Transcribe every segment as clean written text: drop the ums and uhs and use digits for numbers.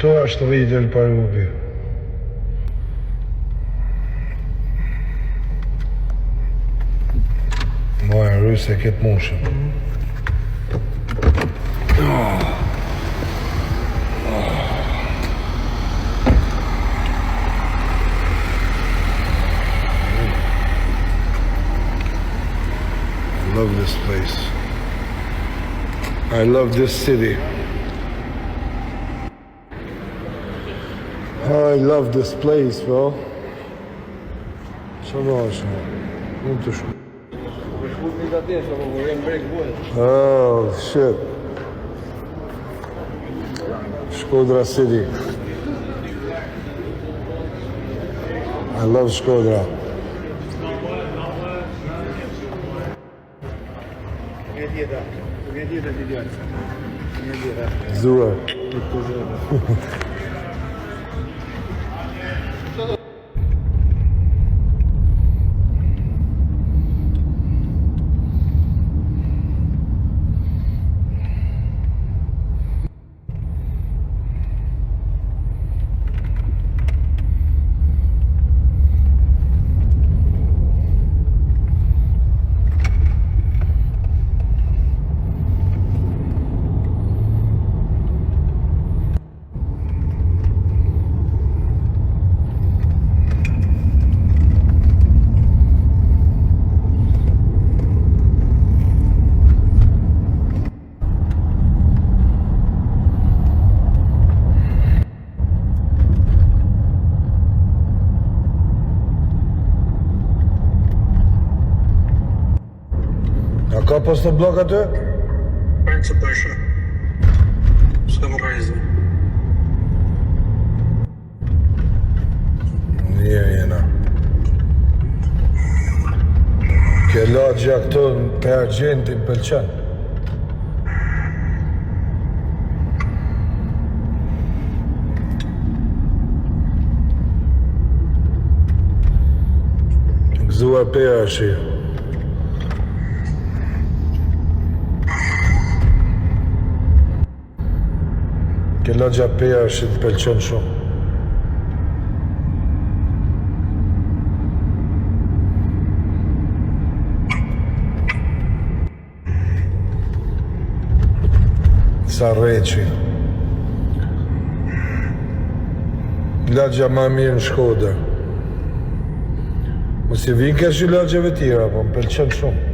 Kto është rritë El Parubi? Moja rrysë e këtë moshën. I love this place. I love this city. I love this place, bro. Çfarë është? Mund të shkoj. Oh, shit. Shkodra City. I love Shkodra. Zura. Ka pas të blok aty? Pak që pasha. S'ka më rejzë. Mirë jena. Kjo lagja këto për argjenti më pëlqen. Gëzuar pera shi. Kjo lagja pera shi të pëlqen shumë. Sarreqi. Lagja ma mirë në Shkodër. Mos i vinë kesh i lagjeve tjera, po më pëlqen shumë.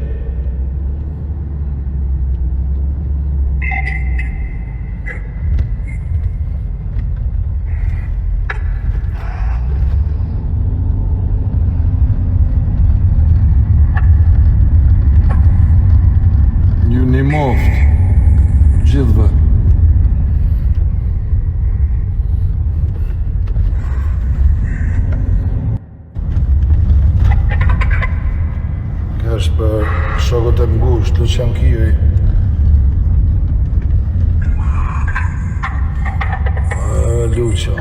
Ju një moft, gjithve. Është për shokët e mgusht, Lucian Kiri. Lucio.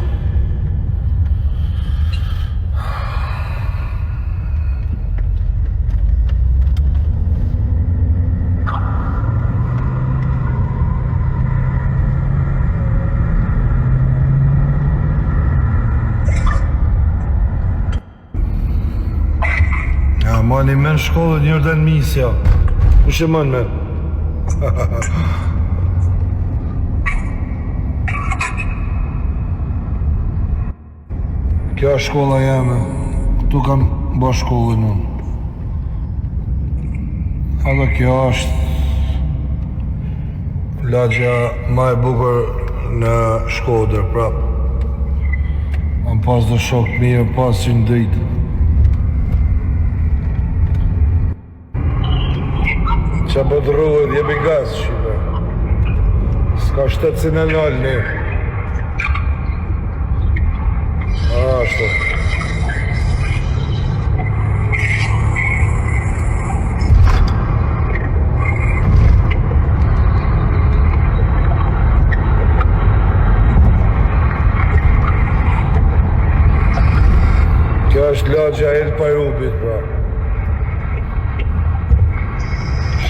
Mani men shkollën njërë dhe në misja. Ku shë mën men? Kjo është shkolla jeme. Këtu kam ba shkollën unë. Edhe kjo është lagja ma e bukur në Shkodër, prap. Am pas dhe shokë mirë, pas që në dritë. Qa po të rrugët, jemi gaz, shqipe. Ska 700 e nalë një. Ashtu. Kjo është lagja El Parubit, pra.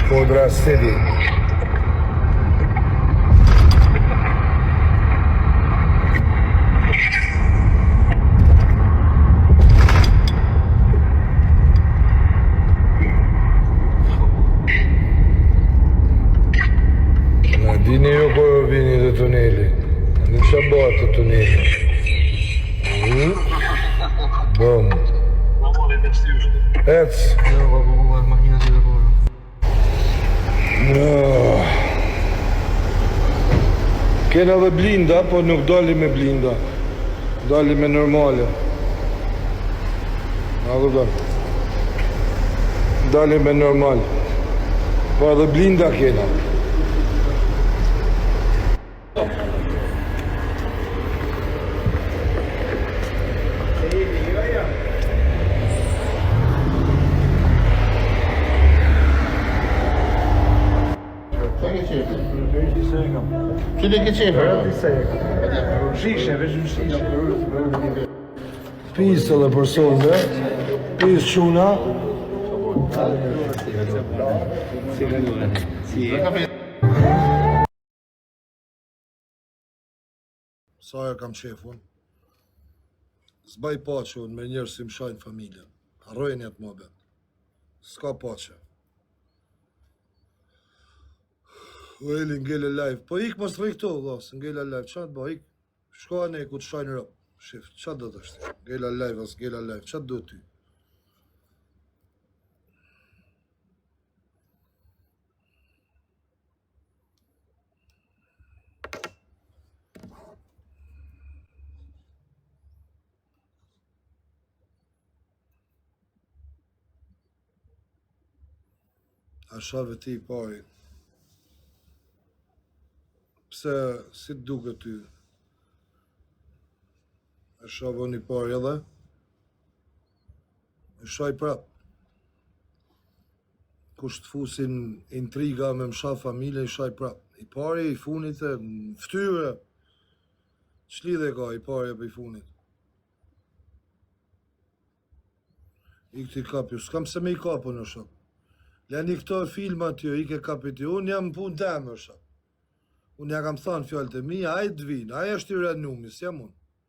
Shkodra City. Nuk që bëhet të të një. Bëm. Ec. Jo, po makina tjetër po. Kena dhe blinda, po nuk dali me blinda. Dali me normale. A kupton? Dali me normal. Po edhe blinda kena. Çile geçeyim. Pis edhe për sonde. Pis quna. Sa e kam qefun. S'baj pache unë me njerë si më shajnë familjen. Harrojnë jetë më bet. S'ka pache. U Eli ngele live. Po ik mos rri këto, valla, se ngele live. Çat bë ik? Shko anë ku të shajnë rrop. Shif, çat do të është? Ngele live as ngele live. Çat do ty? A shave ti i pari. Pse, si të duke ty? E shavon i pari edhe? E shaj prap. Kush të fusin intriga me msha familje, i shaj prap. I pari i funit e ftyre. Ç'lidhe ka i pari e për i funit? I këti kapi, s'kam se me i kapu në shok. Lani këto filma t'jo, i ke kapit t'jo, unë jam pun t'emë, shok. Unë ja kam thanë fjallët e mi, a i t'vinë, a i është i renumi, s'jam unë.